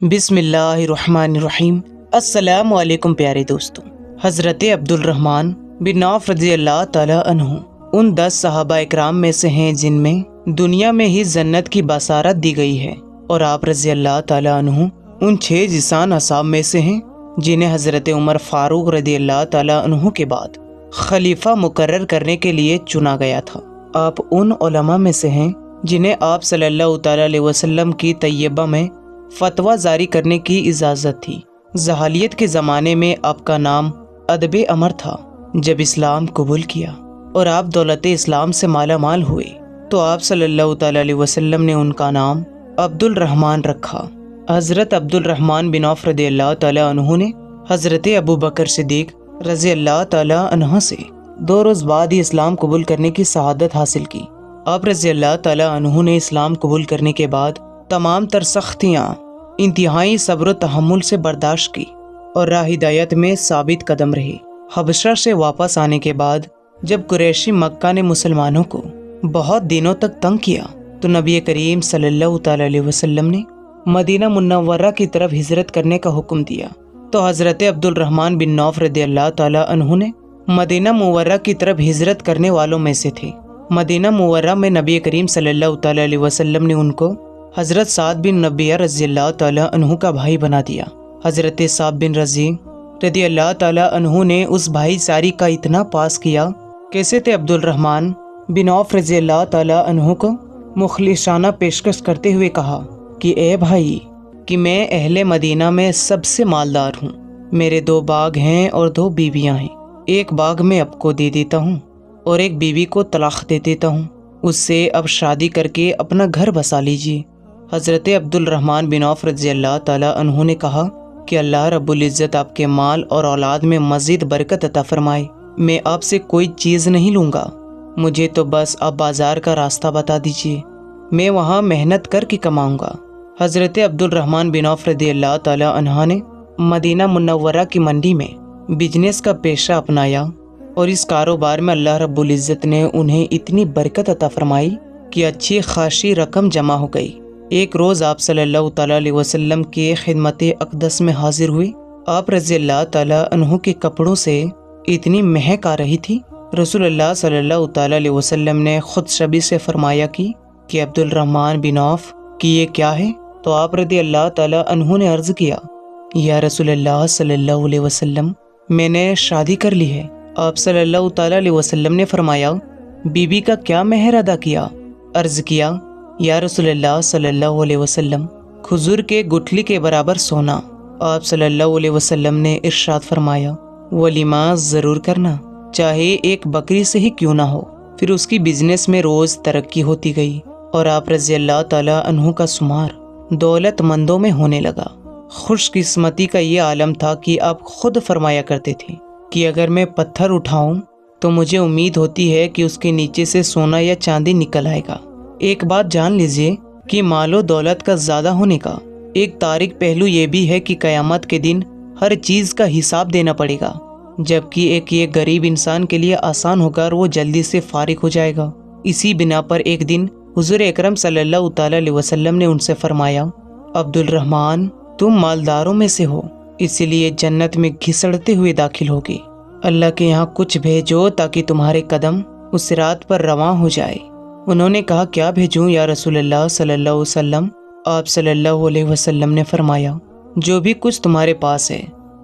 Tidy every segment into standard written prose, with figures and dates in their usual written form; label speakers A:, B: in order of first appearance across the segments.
A: بسم اللہ الرحمن الرحیم۔ السلام علیکم پیارے دوستوں۔ حضرت عبدالرحمن بن عوف رضی اللہ تعالی عنہ ان 10 صحابہ اکرام میں سے ہیں جن میں دنیا میں ہی جنت کی بشارت دی گئی ہے، اور آپ رضی اللہ تعالی عنہ ان 6 جسان اصحاب میں سے ہیں جنہیں حضرت عمر فاروق رضی اللہ تعالی عنہ کے بعد خلیفہ مقرر کرنے کے لیے چنا گیا تھا۔ آپ ان علماء میں سے ہیں جنہیں آپ صلی اللہ تعالی علیہ وسلم کی طیبہ میں فتویٰ جاری کرنے کی اجازت تھی۔ جاہلیت کے زمانے میں آپ کا نام ادب عمر تھا۔ جب اسلام قبول کیا اور آپ دولت اسلام سے مالا مال ہوئے تو آپ صلی اللہ تعالی علیہ وسلم نے ان کا نام عبد الرحمن رکھا۔ حضرت عبد الرحمن بن عوف رضی اللہ تعالی عنہ نے حضرت ابو بکر صدیق رضی اللہ تعالی عنہ سے 2 روز بعد ہی اسلام قبول کرنے کی شہادت حاصل کی۔ آپ رضی اللہ تعالی عنہ نے اسلام قبول کرنے کے بعد تمام تر سختیاں انتہائی صبر و تحمل سے برداشت کی اور راہ ہدایت میں ثابت قدم رہے۔ حبشہ سے واپس آنے کے بعد جب قریشی مکہ نے مسلمانوں کو بہت دنوں تک تنگ کیا تو نبی کریم صلی اللہ تعالی علیہ وسلم نے مدینہ منورہ کی طرف ہجرت کرنے کا حکم دیا تو حضرت عبد الرحمن بن عوف رضی اللہ تعالی عنہ نے مدینہ منورہ کی طرف ہجرت کرنے والوں میں سے تھے۔ مدینہ منورہ میں نبی کریم صلی اللہ تعالی علیہ وسلم نے ان کو حضرت سعد بن ربیعہ رضی اللہ تعالی عنہ کا بھائی بنا دیا۔ حضرت سعد بن رضی اللہ تعالی عنہ نے اس بھائی چاری کا اتنا پاس کیا کہ حضرت عبد الرحمن بن عوف رضی اللہ تعالی عنہ کو مخلصانہ پیشکش کرتے ہوئے کہا کہ اے بھائی، کہ میں اہل مدینہ میں سب سے مالدار ہوں۔ میرے 2 باغ ہیں اور 2 بیویاں ہیں۔ ایک باغ میں آپ کو دے دیتا ہوں اور ایک بیوی کو طلاق دے دیتا ہوں، اس سے اب شادی کر کے اپنا گھر بسا لیجیے۔ حضرت عبد الرحمن بن عوف رضی اللہ تعالی عنہ نے کہا کہ اللہ رب العزت آپ کے مال اور اولاد میں مزید برکت عطا فرمائے۔ میں آپ سے کوئی چیز نہیں لوں گا، مجھے تو بس آپ بازار کا راستہ بتا دیجیے، میں وہاں محنت کر کے کماؤں گا۔ حضرت عبد الرحمن بن عوف رضی اللہ تعالی عنہ نے مدینہ منورہ کی منڈی میں بزنس کا پیشہ اپنایا، اور اس کاروبار میں اللہ رب العزت نے انہیں اتنی برکت عطا فرمائی کہ اچھی خاصی رقم جمع ہو گئی۔ ایک روز آپ صلی اللہ تعالی علیہ وسلم کے خدمت اقدس میں حاضر ہوئے۔ آپ رضی اللہ تعالی عنہ کے کپڑوں سے اتنی مہک آ رہی تھی، رسول اللہ صلی اللہ تعالی علیہ وسلم نے خود شبی سے فرمایا کہ عبد الرحمن بن عوف کہ یہ کیا ہے؟ تو آپ رضی اللہ تعالی عنہ نے عرض کیا، یا رسول اللہ صلی اللہ علیہ وسلم، میں نے شادی کر لی ہے۔ آپ صلی اللہ تعالی علیہ وسلم نے فرمایا، بیوی کا کیا مہر ادا کیا؟ عرض کیا، یا رسول اللہ صلی اللہ علیہ وسلم، کھجور کے گٹھلی کے برابر سونا۔ آپ صلی اللہ علیہ وسلم نے ارشاد فرمایا، ولیمہ ضرور کرنا، چاہے ایک بکری سے ہی کیوں نہ ہو۔ پھر اس کی بزنس میں روز ترقی ہوتی گئی اور آپ رضی اللہ تعالی عنہ کا شمار دولت مندوں میں ہونے لگا۔ خوش قسمتی کا یہ عالم تھا کہ آپ خود فرمایا کرتے تھے کہ اگر میں پتھر اٹھاؤں تو مجھے امید ہوتی ہے کہ اس کے نیچے سے سونا یا چاندی نکل آئے گا۔ ایک بات جان لیجئے کہ مال و دولت کا زیادہ ہونے کا ایک تاریک پہلو یہ بھی ہے کہ قیامت کے دن ہر چیز کا حساب دینا پڑے گا، جبکہ ایک یہ غریب انسان کے لیے آسان ہوگا اور وہ جلدی سے فارغ ہو جائے گا۔ اسی بنا پر ایک دن حضور اکرم صلی اللہ تعالی علیہ وسلم نے ان سے فرمایا، عبد الرحمن، تم مالداروں میں سے ہو، اس لیے جنت میں گھسڑتے ہوئے داخل ہوگے۔ اللہ کے یہاں کچھ بھیجو تاکہ تمہارے قدم اس رات پر رواں ہو جائے۔ انہوں نے کہا، کیا بھیجوں یا رسول اللہ صلی اللہ علیہ وسلم؟ آپ صلی اللہ علیہ وسلم نے فرمایا، جو بھی کچھ تمہارے پاس ہے۔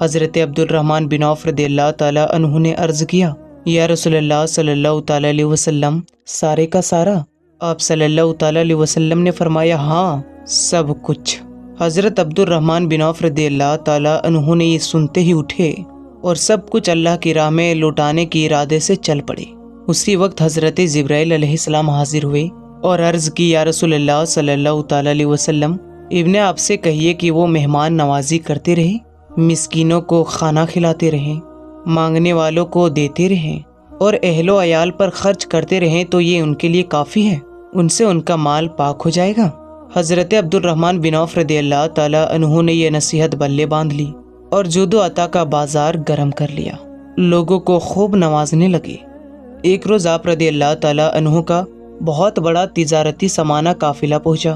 A: حضرت عبد الرحمن بن عوف رضی اللہ تعالی عنہ نے عرض کیا، یا رسول اللہ صلی اللہ تعالی علیہ وسلم، سارے کا سارا؟ آپ صلی اللہ تعالی علیہ وسلم نے فرمایا، ہاں، سب کچھ۔ حضرت عبد الرحمن بن عوف رضی اللہ تعالی عنہ نے یہ سنتے ہی اٹھے اور سب کچھ اللہ کی راہ میں لوٹانے کے ارادے سے چل پڑے۔ اسی وقت حضرت جبرائیل علیہ السلام حاضر ہوئے اور عرض کی، یا رسول اللہ صلی اللہ تعالی علیہ وسلم، ابن آپ سے کہیے کہ وہ مہمان نوازی کرتے رہیں، مسکینوں کو کھانا کھلاتے رہیں، مانگنے والوں کو دیتے رہیں اور اہل و عیال پر خرچ کرتے رہیں تو یہ ان کے لیے کافی ہے، ان سے ان کا مال پاک ہو جائے گا۔ حضرت عبد الرحمن بن عوف رضی اللہ تعالی عنہ نے یہ نصیحت بلے باندھ لی اور جود و عطا کا بازار گرم کر لیا، لوگوں کو خوب نوازنے لگے۔ ایک روز آپ رضی اللہ تعالی عنہ کا بہت بڑا تجارتی سامانہ قافلہ پہنچا